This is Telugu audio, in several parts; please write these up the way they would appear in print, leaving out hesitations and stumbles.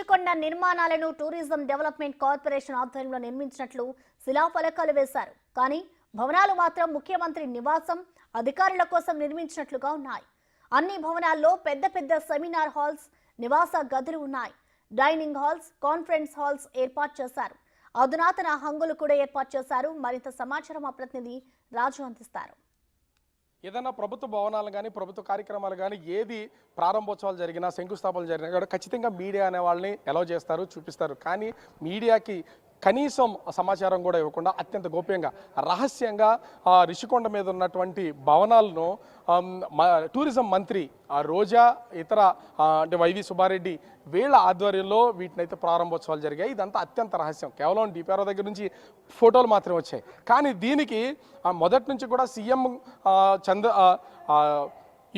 రిషికొండ నిర్మాణాలను టూరిజం డెవలప్మెంట్ కార్పొరేషన్ ఆధ్వర్యంలో నిర్మించినట్లు శిలాఫలకాలు వేశారు. కానీ భవనాలు మాత్రం ముఖ్యమంత్రి నివాసం అధికారుల కోసం నిర్మించినట్లుగా ఉన్నాయి. అన్ని భవనాల్లో పెద్ద పెద్ద సెమినార్ హాల్స్, నివాస గదులు ఉన్నాయి. డైనింగ్ హాల్స్, కాన్ఫరెన్స్ హాల్స్ ఏర్పాటు చేశారు. అధునాతన హంగులు కూడా ఏర్పాటు చేశారు. మరింత సమాచారం మా ప్రతినిధి రాజు అందిస్తారు. ఏదైనా ప్రభుత్వ భవనాలు కానీ ప్రభుత్వ కార్యక్రమాలు కానీ ఏది ప్రారంభోత్సవాలు జరిగినా శంకుస్థాపనలు జరిగినా కూడా ఖచ్చితంగా మీడియా అనే వాళ్ళని అలౌ చేస్తారు, చూపిస్తారు. కానీ మీడియాకి కనీసం సమాచారం కూడా ఇవ్వకుండా అత్యంత గోప్యంగా రహస్యంగా రిషికొండ మీద ఉన్నటువంటి భవనాలను టూరిజం మంత్రి రోజా, ఇతర అంటే వైవి సుబ్బారెడ్డి వీళ్ళ ఆధ్వర్యంలో వీటినైతే ప్రారంభోత్సవాలు జరిగాయి. ఇదంతా అత్యంత రహస్యం. కేవలం డిపిఆర్ఓ దగ్గర నుంచి ఫోటోలు మాత్రమే వచ్చాయి. కానీ దీనికి మొదటి నుంచి కూడా సీఎం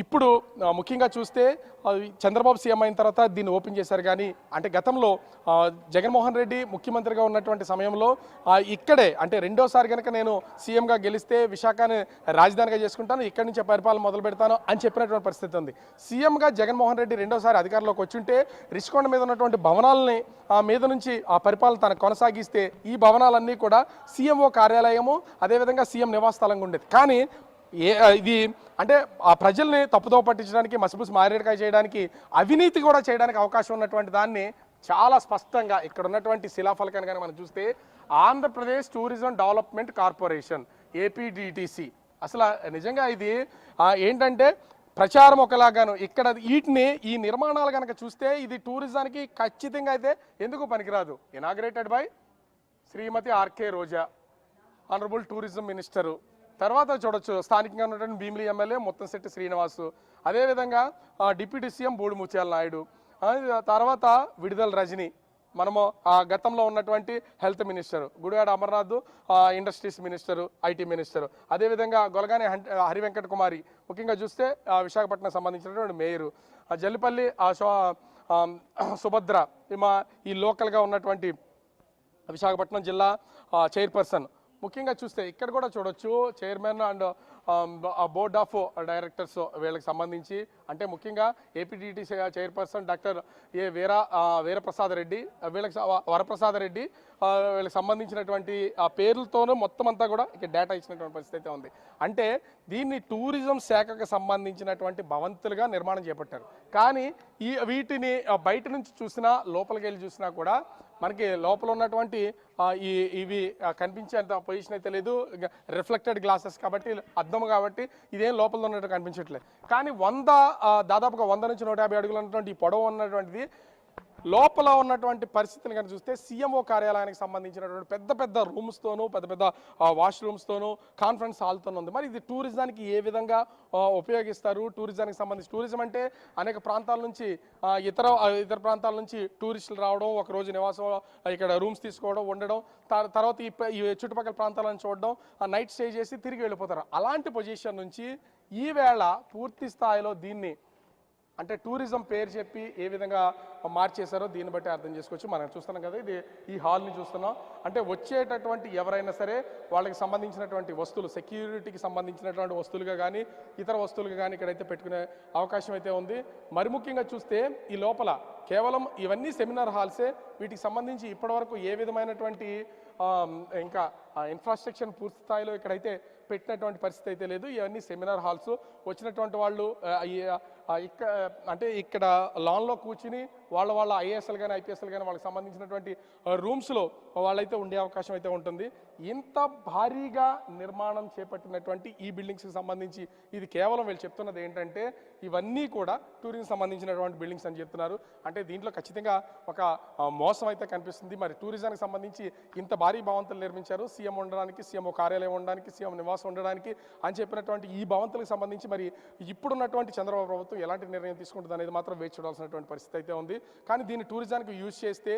ఇప్పుడు ముఖ్యంగా చూస్తే చంద్రబాబు సీఎం అయిన తర్వాత దీన్ని ఓపెన్ చేశారు. కానీ అంటే గతంలో జగన్మోహన్ రెడ్డి ముఖ్యమంత్రిగా ఉన్నటువంటి సమయంలో ఇక్కడే అంటే రెండోసారి కనుక నేను సీఎంగా గెలిస్తే విశాఖని రాజధానిగా చేసుకుంటాను, ఇక్కడి నుంచి పరిపాలన మొదలు పెడతాను అని చెప్పినటువంటి పరిస్థితి ఉంది. సీఎంగా జగన్మోహన్ రెడ్డి రెండోసారి అధికారంలోకి వచ్చుంటే రిషికొండ మీద ఉన్నటువంటి భవనాలని మీద నుంచి ఆ పరిపాలన తను కొనసాగిస్తే ఈ భవనాలన్నీ కూడా సీఎంఓ కార్యాలయము, అదేవిధంగా సీఎం నివాస స్థలంగా ఉండేది. కానీ ఇది అంటే ఆ ప్రజల్ని తప్పుదో పట్టించడానికి, మసిబుసి మారేడుకాయ చేయడానికి, అవినీతి కూడా చేయడానికి అవకాశం ఉన్నటువంటి దాన్ని చాలా స్పష్టంగా ఇక్కడ ఉన్నటువంటి శిలాఫలకాన్ని కానీ మనం చూస్తే ఆంధ్రప్రదేశ్ టూరిజం డెవలప్మెంట్ కార్పొరేషన్ ఏపీడీటీసీ. అసలు నిజంగా ఇది ఏంటంటే ప్రచారం ఒకలాగాను ఇక్కడ వీటిని ఈ నిర్మాణాలు కనుక చూస్తే ఇది టూరిజానికి ఖచ్చితంగా అయితే ఎందుకు పనికిరాదు. Inaugurated by Shrimati R K Roja, honourable tourism minister. తర్వాత చూడొచ్చు స్థానికంగా ఉన్నటువంటి భీమిలి ఎమ్మెల్యే ముత్తంశెట్టి శ్రీనివాసు, అదేవిధంగా డిప్యూటీ సీఎం బూడి ముత్యాల నాయుడు, తర్వాత విడుదల రజని, మనము గతంలో ఉన్నటువంటి health minister, Gudivada Amarnath industries minister, IT minister, అదేవిధంగా గొలగానే హరివెంకట కుమారి, ముఖ్యంగా చూస్తే విశాఖపట్నం సంబంధించినటువంటి మేయరు, జల్లిపల్లి సుభద్ర ఈ లోకల్గా ఉన్నటువంటి విశాఖపట్నం జిల్లా చైర్పర్సన్. ముఖ్యంగా చూస్తే ఇక్కడ కూడా చూడొచ్చు chairman and board of directors వీళ్ళకి సంబంధించి అంటే ముఖ్యంగా ఏపీడీటీసీ చైర్పర్సన్ డాక్టర్ వీరప్రసాద్ రెడ్డి, వీళ్ళకి వరప్రసాద్ రెడ్డి, వీళ్ళకి సంబంధించినటువంటి పేర్లతోనూ మొత్తం అంతా కూడా ఇక్కడ డేటా ఇచ్చినటువంటి పరిస్థితి అయితే ఉంది. అంటే దీన్ని టూరిజం శాఖకు సంబంధించినటువంటి భవంతులుగా నిర్మాణం చేపట్టారు. కానీ వీటిని బయట నుంచి చూసినా లోపలికి వెళ్ళి చూసినా కూడా మనకి లోపల ఉన్నటువంటి ఇవి కనిపించేంత పొజిషన్ అయితే లేదు. రిఫ్లెక్టెడ్ గ్లాసెస్ కాబట్టి అద్దం కాబట్టి ఇదేం లోపల ఉన్నట్టు కనిపించట్లేదు. కానీ దాదాపుగా 100 నుంచి 150 అడుగులు ఉన్నటువంటి ఈ పొడవు ఉన్నటువంటిది లోపల ఉన్నటువంటి పరిస్థితిని కనుక చూస్తే సీఎంఓ కార్యాలయానికి సంబంధించినటువంటి పెద్ద పెద్ద రూమ్స్తోనూ, పెద్ద పెద్ద వాష్రూమ్స్తోనూ, కాన్ఫరెన్స్ హాల్తోనూ ఉంది. మరి ఇది టూరిజానికి ఏ విధంగా ఉపయోగిస్తారు? టూరిజానికి సంబంధించి టూరిజం అంటే అనేక ప్రాంతాల నుంచి ఇతర ప్రాంతాల నుంచి టూరిస్టులు రావడం, ఒకరోజు నివాసం ఇక్కడ రూమ్స్ తీసుకోవడం, ఉండడం, తర్వాత ఈ చుట్టుపక్కల ప్రాంతాలను చూడడం, నైట్ స్టే చేసి తిరిగి వెళ్ళిపోతారు. అలాంటి పొజిషన్ నుంచి ఈవేళ పూర్తి స్థాయిలో దీన్ని అంటే టూరిజం పేరు చెప్పి ఏ విధంగా మార్చేశారో దీన్ని బట్టి అర్థం చేసుకోవచ్చు. మనం చూస్తున్నాం కదా, ఇది ఈ హాల్ని చూస్తున్నాం. అంటే వచ్చేటటువంటి ఎవరైనా సరే వాళ్ళకి సంబంధించినటువంటి వస్తువులు, సెక్యూరిటీకి సంబంధించినటువంటి వస్తువులుగా కానీ ఇతర వస్తువులుగా కానీ ఇక్కడైతే పెట్టుకునే అవకాశం అయితే ఉంది. మరి ముఖ్యంగా చూస్తే ఈ లోపల కేవలం ఇవన్నీ సెమినార్ హాల్సే. వీటికి సంబంధించి ఇప్పటివరకు ఏ విధమైనటువంటి ఇంకా ఇన్ఫ్రాస్ట్రక్చర్ పూర్తి స్థాయిలో ఇక్కడైతే పెట్టినటువంటి పరిస్థితి అయితే లేదు. ఇవన్నీ సెమినార్ హాల్స్. వచ్చినటువంటి వాళ్ళు ఇక్కడ లాన్లో కూర్చుని వాళ్ళ ఐఏఎస్ఎల్ కానీ ఐపీఎస్ఎల్ కానీ వాళ్ళకి సంబంధించినటువంటి రూమ్స్లో వాళ్ళైతే ఉండే అవకాశం అయితే ఉంటుంది. ఇంత భారీగా నిర్మాణం చేపట్టినటువంటి ఈ బిల్డింగ్స్కి సంబంధించి ఇది కేవలం వీళ్ళు చెప్తున్నది ఏంటంటే ఇవన్నీ కూడా టూరిజం సంబంధించినటువంటి బిల్డింగ్స్ అని చెప్తున్నారు. అంటే దీంట్లో ఖచ్చితంగా ఒక మోసం అయితే కనిపిస్తుంది. మరి టూరిజానికి సంబంధించి ఇంత భారీ భవంతులు నిర్మించారు, సీఎం ఉండడానికి, సీఎం కార్యాలయం ఉండడానికి, సీఎం నివాసం ఉండడానికి అని చెప్పినటువంటి ఈ భవంతులకు సంబంధించి మరి ఇప్పుడున్నటువంటి చంద్రబాబు ప్రభుత్వం ఎలాంటి నిర్ణయం తీసుకుంటుంది అనేది మాత్రం వేచి చూడాల్సినటువంటి పరిస్థితి అయితే ఉంది. కానీ దీన్ని టూరిజానికి యూజ్ చేస్తే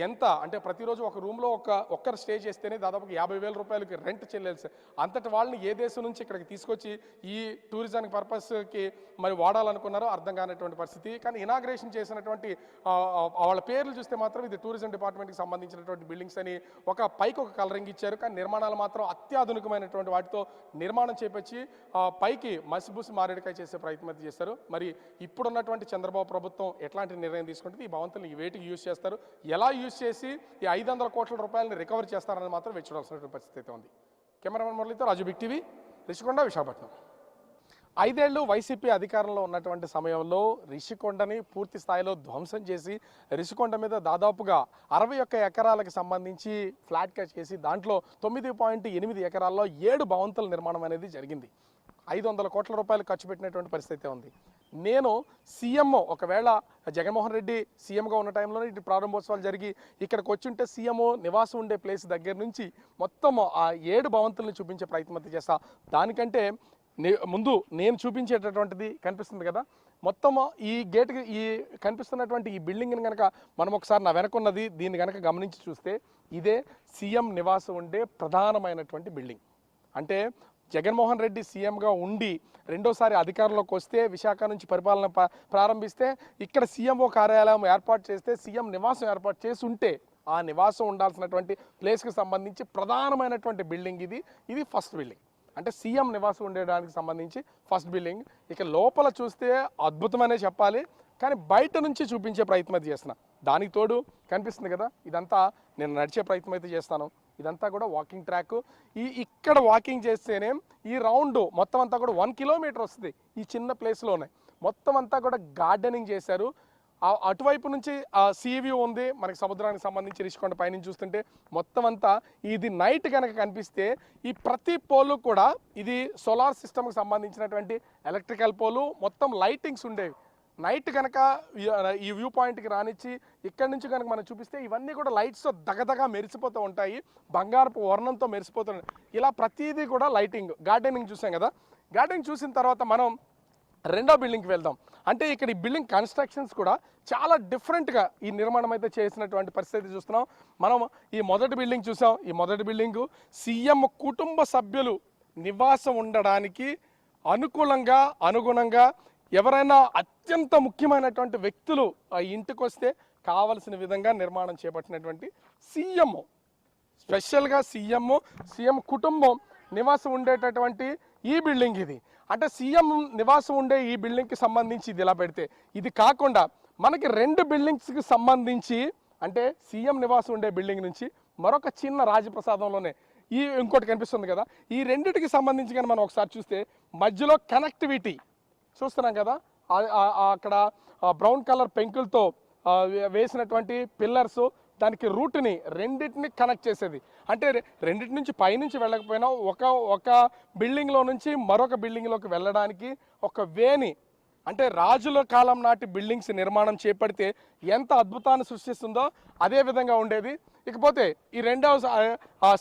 ఎంత అంటే ప్రతిరోజు ఒక రూమ్లో ఒక్కరు స్టే చేస్తేనే దాదాపు 50,000 రూపాయలకి రెంట్ చెల్లాల్సి, అంతటి వాళ్ళని ఏ దేశం నుంచి ఇక్కడికి తీసుకొచ్చి ఈ టూరిజానికి పర్పస్కి మరి వాడాలనుకున్నారో అర్థం కానటువంటి పరిస్థితి. కానీ ఇనాగ్రేషన్ చేసినటువంటి వాళ్ళ పేర్లు చూస్తే మాత్రం ఇది టూరిజం డిపార్ట్మెంట్కి సంబంధించినటువంటి బిల్డింగ్స్ అని పైకి ఒక కలరింగ్ ఇచ్చారు. కానీ నిర్మాణాలు మాత్రం అత్యాధునికమైనటువంటి వాటితో నిర్మాణం చేపచ్చి పైకి మసిబూసి మారేడుకాయ చేసే ప్రయత్నం చేస్తారు. మరి మరి ఇప్పుడున్నటువంటి చంద్రబాబు ప్రభుత్వం ఎట్లాంటి నిర్ణయం తీసుకుంటుంది, ఈ భవంతులను వేటికి యూజ్ చేస్తారు, ఎలా యూజ్ చేసి ఈ 500 కోట్ల రూపాయలని రికవర్ చేస్తారని మాత్రం వేచి చూడాల్సినటువంటి పరిస్థితి అయితే ఉంది. కెమెరామెన్ మురళితో రాజు, బిగ్ టీవీ, రిషికొండ, విశాఖపట్నం. 5 ఏళ్లు వైసీపీ అధికారంలో ఉన్నటువంటి సమయంలో రిషికొండని పూర్తి స్థాయిలో ధ్వంసం చేసి రిషికొండ మీద దాదాపుగా 61 ఎకరాలకు సంబంధించి ఫ్లాట్గా చేసి దాంట్లో 9.8 ఎకరాల్లో 7 భవంతుల నిర్మాణం అనేది జరిగింది. 500 కోట్ల రూపాయలు ఖర్చు పెట్టినటువంటి పరిస్థితి ఉంది. నేను సీఎం, ఒకవేళ జగన్మోహన్ రెడ్డి సీఎంగా ఉన్న టైంలోనే ఇటు ప్రారంభోత్సవాలు జరిగి ఇక్కడికి వచ్చి ఉంటే సీఎం నివాసం ఉండే ప్లేస్ దగ్గర నుంచి మొత్తం ఆ 7 భవంతుల్ని చూపించే ప్రయత్నం చేస్తా. దానికంటే ముందు నేను చూపించేటటువంటిది కనిపిస్తుంది కదా, మొత్తం ఈ గేట్కి ఈ కనిపిస్తున్నటువంటి ఈ బిల్డింగ్ని కనుక మనం ఒకసారి నా వెనకున్నది దీన్ని కనుక గమనించి చూస్తే ఇదే సీఎం నివాసం ఉండే ప్రధానమైనటువంటి బిల్డింగ్. అంటే జగన్మోహన్ రెడ్డి సీఎంగా ఉండి రెండోసారి అధికారంలోకి వస్తే విశాఖ నుంచి పరిపాలన ప్రారంభిస్తే ఇక్కడ సీఎంఓ కార్యాలయం ఏర్పాటు చేస్తే సీఎం నివాసం ఏర్పాటు చేసి ఉంటే ఆ నివాసం ఉండాల్సినటువంటి ప్లేస్కి సంబంధించి ప్రధానమైనటువంటి బిల్డింగ్ ఇది ఫస్ట్ బిల్డింగ్. అంటే సీఎం నివాసం ఉండడానికి సంబంధించి ఫస్ట్ బిల్డింగ్. ఇక లోపల చూస్తే అద్భుతమనే చెప్పాలి, కానీ బయట నుంచి చూపించే ప్రయత్నం అయితే చేస్తున్నా. దానికి తోడు కనిపిస్తుంది కదా, ఇదంతా నేను నడిచే ప్రయత్నం అయితే చేస్తాను. ఇదంతా కూడా వాకింగ్ ట్రాక్. ఇక్కడ వాకింగ్ చేస్తేనే ఈ రౌండ్ మొత్తం అంతా కూడా 1 కిలోమీటర్ వస్తుంది. ఈ చిన్న ప్లేస్లోనే మొత్తం అంతా కూడా గార్డెనింగ్ చేశారు. అటువైపు నుంచి సీ వ్యూ ఉంది, మనకి సముద్రానికి సంబంధించి రిషికొండ పైనుంచి చూస్తుంటే మొత్తం అంతా ఇది నైట్ కనుక కనిపిస్తే ఈ ప్రతి పోలు కూడా ఇది సోలార్ సిస్టమ్కి సంబంధించినటువంటి ఎలక్ట్రికల్ పోలు, మొత్తం లైటింగ్స్ ఉండేవి. నైట్ కనుక ఈ వ్యూ పాయింట్కి రానిచ్చి ఇక్కడి నుంచి కనుక మనం చూపిస్తే ఇవన్నీ కూడా లైట్స్తో దగదగా మెరిసిపోతూ ఉంటాయి, బంగారపు వర్ణంతో మెరిసిపోతున్నాయి. ఇలా ప్రతిదీ కూడా లైటింగ్. గార్డెనింగ్ చూసాం కదా, గార్డెనింగ్ చూసిన తర్వాత మనం రెండో బిల్డింగ్కి వెళ్దాం. అంటే ఇక్కడ ఈ బిల్డింగ్ కన్స్ట్రక్షన్స్ కూడా చాలా డిఫరెంట్గా ఈ నిర్మాణం అయితే చేసినటువంటి పరిస్థితి చూస్తున్నాం. మనం ఈ మొదటి బిల్డింగ్ చూసాం. ఈ మొదటి బిల్డింగు సీఎం కుటుంబ సభ్యులు నివాసం ఉండడానికి అనుగుణంగా ఎవరైనా అత్యంత ముఖ్యమైనటువంటి వ్యక్తులు ఆ ఇంటికి వస్తే కావలసిన విధంగా నిర్మాణం చేపట్టినటువంటి సీఎం, స్పెషల్గా సీఎం కుటుంబం నివాసం ఉండేటటువంటి ఈ బిల్డింగ్ ఇది. అంటే సీఎం నివాసం ఉండే ఈ బిల్డింగ్కి సంబంధించి ఇది ఇలా పెడితే, ఇది కాకుండా మనకి 2 బిల్డింగ్స్కి సంబంధించి అంటే సీఎం నివాసం ఉండే బిల్డింగ్ నుంచి మరొక చిన్న రాజప్రసాదంలోనే ఇంకోటి కనిపిస్తుంది కదా, ఈ రెండిటికి సంబంధించి కానీ మనం ఒకసారి చూస్తే మధ్యలో కనెక్టివిటీ చూస్తున్నాం కదా, అక్కడ బ్రౌన్ కలర్ పెంకులతో వేసినటువంటి పిల్లర్స్, దానికి రూట్ని రెండింటిని కనెక్ట్ చేసేది. అంటే రెండింటి నుంచి పైనుంచి వెళ్ళకపోయినా ఒక బిల్డింగ్లో నుంచి మరొక బిల్డింగ్లోకి వెళ్ళడానికి ఒక వేని, అంటే రాజుల కాలం నాటి బిల్డింగ్స్ నిర్మాణం చేపడితే ఎంత అద్భుతాన్ని సృష్టిస్తుందో అదే విధంగా ఉండేది. ఇకపోతే ఈ రెండవ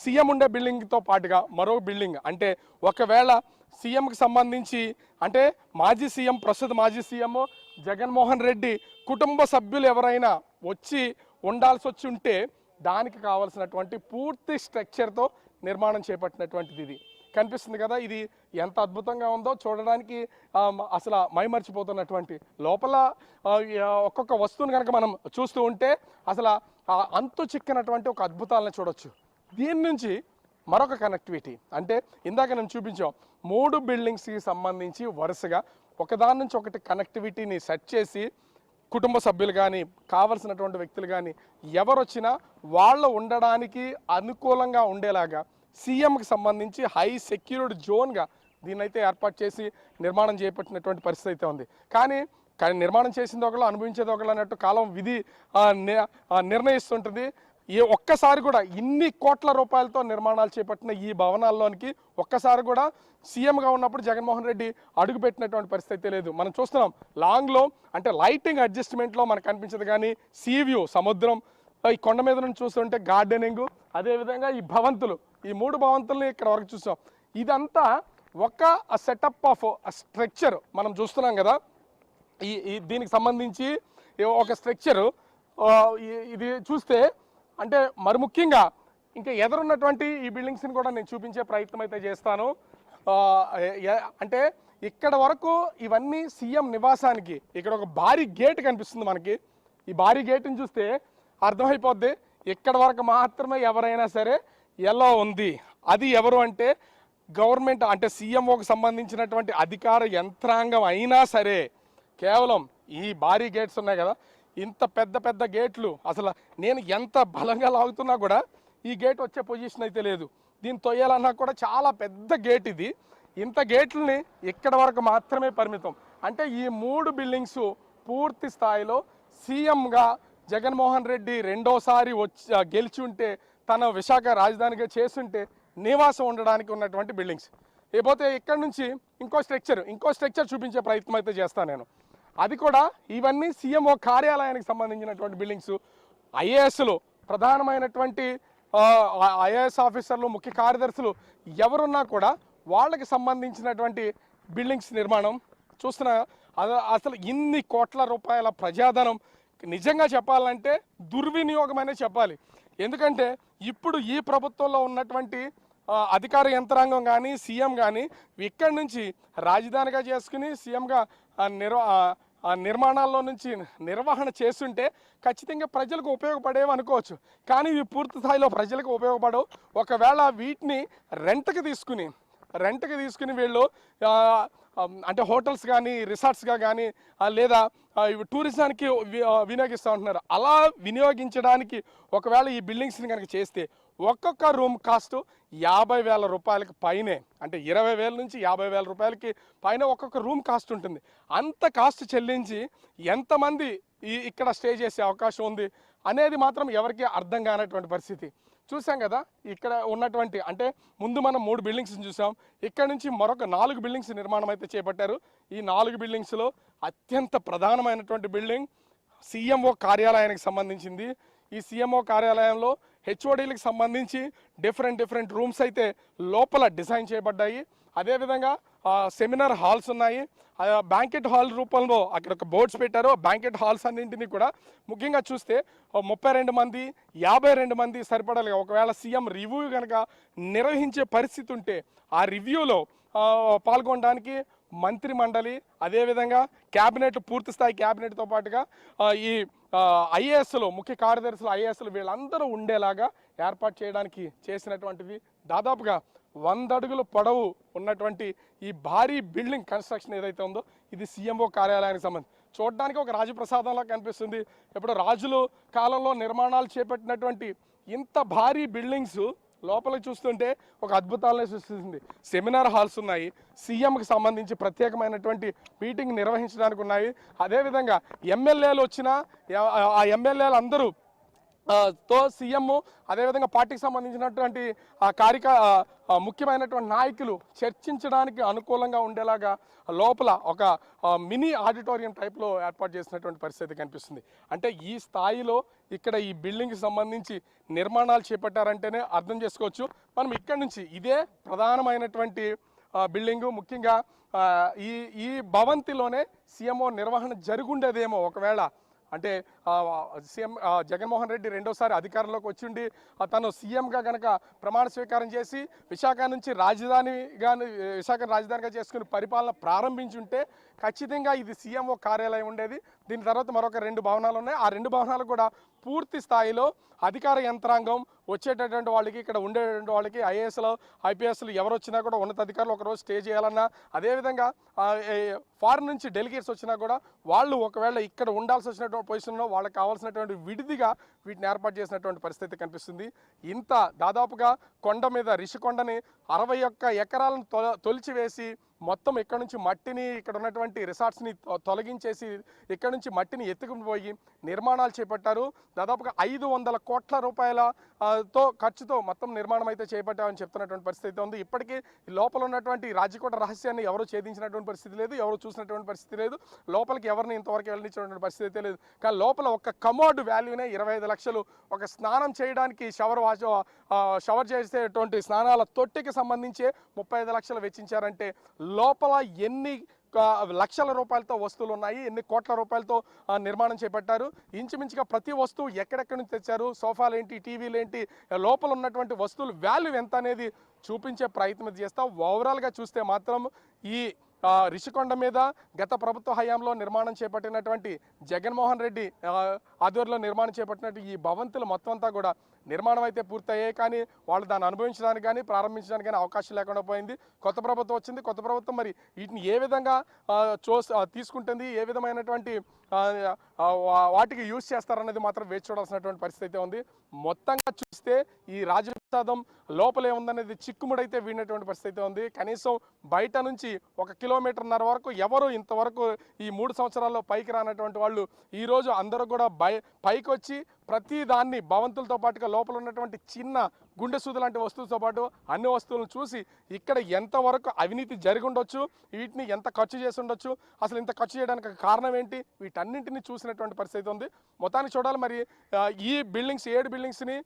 సీఎం ఉండే బిల్డింగ్తో పాటుగా మరో బిల్డింగ్, అంటే ఒకవేళ సీఎంకి సంబంధించి అంటే ప్రస్తుత మాజీ సీఎం జగన్మోహన్ రెడ్డి కుటుంబ సభ్యులు ఎవరైనా వచ్చి ఉండాల్సి ఉంటే దానికి కావాల్సినటువంటి పూర్తి స్ట్రక్చర్తో నిర్మాణం చేపట్టినటువంటిది ఇది. కనిపిస్తుంది కదా, ఇది ఎంత అద్భుతంగా ఉందో చూడడానికి అసలు మైమర్చిపోతున్నటువంటి. లోపల ఒక్కొక్క వస్తువుని కనుక మనం చూస్తూ ఉంటే అసలు అంతు చిక్కినటువంటి ఒక అద్భుతాలను చూడొచ్చు. దీని నుంచి మరొక కనెక్టివిటీ, అంటే ఇందాక నేను చూపించాం 3 బిల్డింగ్స్కి సంబంధించి వరుసగా ఒకదాని నుంచి ఒకటి కనెక్టివిటీని సెట్ చేసి కుటుంబ సభ్యులు కానీ కావలసినటువంటి వ్యక్తులు కానీ ఎవరు వచ్చినా వాళ్ళు ఉండడానికి అనుకూలంగా ఉండేలాగా సీఎంకి సంబంధించి హై సెక్యూర్డ్ జోన్గా దీన్నైతే ఏర్పాటు చేసి నిర్మాణం చేపట్టినటువంటి పరిస్థితి అయితే ఉంది. కానీ నిర్మాణం చేసింది ఒకళ్ళు, అనుభవించేది ఒకళ్ళు అన్నట్టు కాలం విధి నిర్ణయిస్తుంటుంది. ఒక్కసారి కూడా ఇన్ని కోట్ల రూపాయలతో నిర్మాణాలు చేపట్టిన ఈ భవనాల్లోనికి ఒక్కసారి కూడా సీఎంగా ఉన్నప్పుడు జగన్మోహన్ రెడ్డి అడుగుపెట్టినటువంటి పరిస్థితి లేదు. మనం చూస్తున్నాం లాంగ్లో, అంటే లైటింగ్ అడ్జస్ట్మెంట్లో మనకు కనిపించదు, కానీ సీ వ్యూ, సముద్రం, ఈ కొండ మీద నుంచి చూస్తుంటే గార్డెనింగ్, అదేవిధంగా ఈ భవంతులు, ఈ 3 భవంతుల్ని ఇక్కడ వరకు చూస్తాం. ఇదంతా ఒక సెటప్ ఆఫ్ స్ట్రక్చర్ మనం చూస్తున్నాం కదా. దీనికి సంబంధించి ఒక స్ట్రక్చరు ఇది చూస్తే అంటే మరి ముఖ్యంగా ఇంకా ఎదురున్నటువంటి ఈ బిల్డింగ్స్ని కూడా నేను చూపించే ప్రయత్నం అయితే చేస్తాను. అంటే ఇక్కడ వరకు ఇవన్నీ సీఎం నివాసానికి. ఇక్కడ ఒక భారీ గేట్ కనిపిస్తుంది మనకి. ఈ భారీ గేట్ని చూస్తే అర్థమైపోద్ది ఇక్కడ వరకు మాత్రమే ఎవరైనా సరే ఎలా ఉంది. అది ఎవరు అంటే గవర్నమెంట్, అంటే సీఎంఓకి సంబంధించినటువంటి అధికార యంత్రాంగం అయినా సరే కేవలం ఈ భారీ గేట్స్ ఉన్నాయి కదా, ఇంత పెద్ద పెద్ద గేట్లు అసలు నేను ఎంత బలంగా లాగుతున్నా కూడా ఈ గేట్ వచ్చే పొజిషన్ అయితే లేదు. దీన్ని తొయ్యాలన్నా కూడా చాలా పెద్ద గేట్ ఇది. ఇంత గేట్లని ఇక్కడ వరకు మాత్రమే పరిమితం. అంటే ఈ 3 బిల్డింగ్స్ పూర్తి స్థాయిలో సీఎంగా జగన్మోహన్ రెడ్డి రెండోసారి గెలిచి ఉంటే, తన విశాఖ రాజధానిగా చేస్తుంటే నివాసం ఉండడానికి ఉన్నటువంటి బిల్డింగ్స్. లేకపోతే ఇక్కడ నుంచి ఇంకో స్ట్రక్చర్ చూపించే ప్రయత్నం అయితే చేస్తాను నేను. అది కూడా ఇవన్నీ సీఎంఓ కార్యాలయానికి సంబంధించినటువంటి బిల్డింగ్స్. ఐఏఎస్లు, ప్రధానమైనటువంటి ఐఏఎస్ ఆఫీసర్లు, ముఖ్య కార్యదర్శులు ఎవరున్నా కూడా వాళ్ళకి సంబంధించినటువంటి బిల్డింగ్స్ నిర్మాణం చూస్తున్నా. అసలు ఇన్ని కోట్ల రూపాయల ప్రజాధనం నిజంగా చెప్పాలంటే దుర్వినియోగమనే చెప్పాలి. ఎందుకంటే ఇప్పుడు ఈ ప్రభుత్వంలో ఉన్నటువంటి అధికార యంత్రాంగం కానీ, సీఎం కానీ ఇక్కడి నుంచి రాజధానిగా చేసుకుని సీఎంగా నిర్మాణాల్లో నుంచి నిర్వహణ చేస్తుంటే ఖచ్చితంగా ప్రజలకు ఉపయోగపడేవి అనుకోవచ్చు. కానీ ఇవి పూర్తి స్థాయిలో ప్రజలకు ఉపయోగపడవు. ఒకవేళ వీటిని రెంట్కి తీసుకుని వీళ్ళు అంటే హోటల్స్ కానీ, రిసార్ట్స్గా కానీ, లేదా టూరిజానికి వినియోగిస్తూ ఉంటున్నారు. అలా వినియోగించడానికి ఒకవేళ ఈ బిల్డింగ్స్ని కనుక చేస్తే ఒక్కొక్క రూమ్ కాస్ట్ 50,000 రూపాయలకి పైనే, అంటే 20,000 నుంచి 50,000 రూపాయలకి పైన ఒక్కొక్క రూమ్ కాస్ట్ ఉంటుంది. అంత కాస్ట్ చెల్లించి ఎంతమంది ఇక్కడ స్టే చేసే అవకాశం ఉంది అనేది మాత్రం ఎవరికి అర్థం కానటువంటి పరిస్థితి. చూసాం కదా ఇక్కడ ఉన్నటువంటి, అంటే ముందు మనం 3 బిల్డింగ్స్ని చూసాం. ఇక్కడ నుంచి మరొక 4 బిల్డింగ్స్ నిర్మాణం అయితే చేపట్టారు. ఈ 4 బిల్డింగ్స్లో అత్యంత ప్రధానమైనటువంటి బిల్డింగ్ సీఎంఓ కార్యాలయానికి సంబంధించింది. ఈ సీఎంఓ కార్యాలయంలో హెచ్ఓడీలకు సంబంధించి డిఫరెంట్ రూమ్స్ అయితే లోపల డిజైన్ చేయబడ్డాయి. అదేవిధంగా సెమినార్ హాల్స్ ఉన్నాయి. బ్యాంకెట్ హాల్ రూపంలో అక్కడ ఒక బోర్డ్స్ పెట్టారు. బ్యాంకెట్ హాల్స్ అన్నింటినీ కూడా ముఖ్యంగా చూస్తే 32 మంది, 52 మంది సరిపడాలి. ఒకవేళ సీఎం రివ్యూ కనుక నిర్వహించే పరిస్థితి ఉంటే ఆ రివ్యూలో పాల్గొనడానికి మంత్రి మండలి, అదేవిధంగా క్యాబినెట్, పూర్తి స్థాయి క్యాబినెట్తో పాటుగా ఈ ఐఏఎస్లు, ముఖ్య కార్యదర్శులు, ఐఏఎస్లు వీళ్ళందరూ ఉండేలాగా ఏర్పాటు చేయడానికి చేసినటువంటిది. దాదాపుగా 100 అడుగుల పొడవు ఉన్నటువంటి ఈ భారీ బిల్డింగ్ కన్స్ట్రక్షన్ ఏదైతే ఉందో ఇది సీఎంఓ కార్యాలయానికి సంబంధించి చూడడానికి ఒక రాజప్రసాదంలా కనిపిస్తుంది. ఇప్పుడు రాజుల కాలంలో నిర్మాణాలు చేపట్టినటువంటి ఇంత భారీ బిల్డింగ్స్ లోపలికి చూస్తుంటే ఒక అద్భుతాలనే సృష్టిస్తుంది. సెమినార్ హాల్స్ ఉన్నాయి, సీఎంకి సంబంధించి ప్రత్యేకమైనటువంటి మీటింగ్ నిర్వహించడానికి ఉన్నాయి. అదేవిధంగా ఎమ్మెల్యేలు వచ్చినా ఆ ఎమ్మెల్యేలు అందరూ తో సీఎం, అదేవిధంగా పార్టీకి సంబంధించినటువంటి ముఖ్యమైనటువంటి నాయకులు చర్చించడానికి అనుకూలంగా ఉండేలాగా లోపల ఒక మినీ ఆడిటోరియం టైప్లో ఏర్పాటు చేసినటువంటి పరిస్థితి కనిపిస్తుంది. అంటే ఈ స్థాయిలో ఇక్కడ ఈ బిల్డింగ్కి సంబంధించి నిర్మాణాలు చేపట్టారంటేనే అర్థం చేసుకోవచ్చు. మనం ఇక్కడ నుంచి ఇదే ప్రధానమైనటువంటి బిల్డింగు, ముఖ్యంగా ఈ భవంతిలోనే సీఎంఓ నిర్వహణ జరుగుండేదేమో. ఒకవేళ అంటే సీఎం జగన్మోహన్ రెడ్డి రెండోసారి అధికారంలోకి వచ్చిండి తను సీఎంగా కనుక ప్రమాణ స్వీకారం చేసి విశాఖ రాజధానిగా చేసుకుని పరిపాలన ప్రారంభించుంటే ఖచ్చితంగా ఇది సీఎంఓ కార్యాలయం ఉండేది. దీని తర్వాత మరొక 2 భవనాలు ఉన్నాయి. ఆ 2 భవనాలు కూడా పూర్తి స్థాయిలో అధికార యంత్రాంగం వచ్చేటటువంటి వాళ్ళకి, ఇక్కడ ఉండేటువంటి వాళ్ళకి, ఐఏఎస్లు, ఐపీఎస్లు ఎవరు వచ్చినా కూడా ఉన్నతాధికారులు ఒకరోజు స్టే చేయాలన్నా, అదేవిధంగా ఫారిన్ నుంచి డెలిగేట్స్ వచ్చినా కూడా వాళ్ళు ఒకవేళ ఇక్కడ ఉండాల్సి వచ్చినటువంటి పొజిషన్లో వాళ్ళకి కావాల్సినటువంటి విడిదిగా వీటిని ఏర్పాటు చేసినటువంటి పరిస్థితి కనిపిస్తుంది. ఇంత దాదాపుగా కొండ మీద రిషికొండని 61 ఎకరాలను తొలిచివేసి మొత్తం ఇక్కడ నుంచి మట్టిని, ఇక్కడ ఉన్నటువంటి రిసార్ట్స్ని తొలగించేసి ఇక్కడ నుంచి మట్టిని ఎత్తుకుపోయి నిర్మాణాలు చేపట్టారు. దాదాపుగా 500 కోట్ల రూపాయల ఖర్చుతో మొత్తం నిర్మాణం అయితే చేపట్టామని చెప్తున్నటువంటి పరిస్థితి ఉంది. ఇప్పటికీ లోపల ఉన్నటువంటి రాజకోట రహస్యాన్ని ఎవరు ఛేదించినటువంటి పరిస్థితి లేదు, ఎవరు చూసినటువంటి పరిస్థితి లేదు, లోపలికి ఎవరిని ఇంతవరకు వెళ్ళనిచ్చినటువంటి పరిస్థితి అయితే లేదు. కానీ లోపల ఒక కమోడ్ వాల్యూనే 25 లక్షలు. ఒక స్నానం చేయడానికి షవర్ చేసేటువంటి స్నానాల తొట్టికి సంబంధించి 35 లక్షలు వెచ్చించారంటే లోపల ఎన్ని లక్షల రూపాయలతో వస్తువులు ఉన్నాయి, ఎన్ని కోట్ల రూపాయలతో నిర్మాణం చేపట్టారు. ఇంచుమించుగా ప్రతి వస్తువు ఎక్కడెక్కడి నుంచి తెచ్చారు, సోఫాలు ఏంటి, టీవీలు ఏంటి, లోపల ఉన్నటువంటి వస్తువులు వాల్యూ ఎంత అనేది చూపించే ప్రయత్నం చేస్తాం. ఓవరాల్గా చూస్తే మాత్రం ఈ రిషికొండ మీద గత ప్రభుత్వ హయాంలో నిర్మాణం చేపట్టినటువంటి జగన్మోహన్ రెడ్డి ఆధ్వర్యంలో నిర్మాణం చేపట్టినట్టు ఈ భవంతులు మొత్తం అంతా కూడా నిర్మాణం అయితే పూర్తయ్యాయి, కానీ వాళ్ళు దాన్ని అనుభవించడానికి కానీ ప్రారంభించడానికి కానీ అవకాశం లేకుండా పోయింది. కొత్త ప్రభుత్వం వచ్చింది. కొత్త ప్రభుత్వం మరి వీటిని ఏ విధంగా తీసుకుంటుంది, ఏ విధమైనటువంటి వాటికి యూజ్ చేస్తారనేది మాత్రం వేచి చూడాల్సినటువంటి పరిస్థితి అయితే ఉంది. మొత్తంగా చూస్తే ఈ రాజప్రసాదం లోపలే ఉందనేది చిక్కుముడైతే వీడినటువంటి పరిస్థితి అయితే ఉంది. కనీసం బయట నుంచి 1 కిలోమీటర్న్నర వరకు ఎవరు ఇంతవరకు ఈ 3 సంవత్సరాల్లో పైకి రానటువంటి వాళ్ళు ఈరోజు అందరూ కూడా పైకి వచ్చి ప్రతి దాన్ని భవంతులతో పాటుగా లోపల ఉన్నటువంటి చిన్న గుండె సూదు లాంటి వస్తువులతో పాటు అన్ని వస్తువులను చూసి ఇక్కడ ఎంతవరకు అవినీతి జరిగి ఉండొచ్చు, వీటిని ఎంత ఖర్చు చేసి ఉండొచ్చు, అసలు ఇంత ఖర్చు చేయడానికి కారణం ఏంటి, వీటన్నింటినీ చూసినటువంటి పరిస్థితి ఉంది. మొత్తానికి చూడాలి మరి ఈ బిల్డింగ్స్ 7 బిల్డింగ్స్ని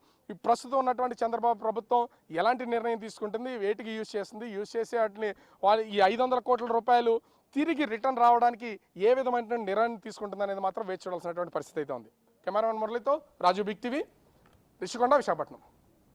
ప్రస్తుతం ఉన్నటువంటి చంద్రబాబు ప్రభుత్వం ఎలాంటి నిర్ణయం తీసుకుంటుంది, వేటికి యూజ్ చేస్తుంది, యూజ్ చేసి వాటిని వాళ్ళు ఈ 500 కోట్ల రూపాయలు తిరిగి రిటర్న్ రావడానికి ఏ విధమైన నిర్ణయం తీసుకుంటుంది అనేది మాత్రం వేచి చూడాల్సినటువంటి పరిస్థితి అయితే ఉంది. కెమెరామెన్ మురళితో రాజు, బిగ్ టీవీ, రిషికొండ, విశాఖపట్నం.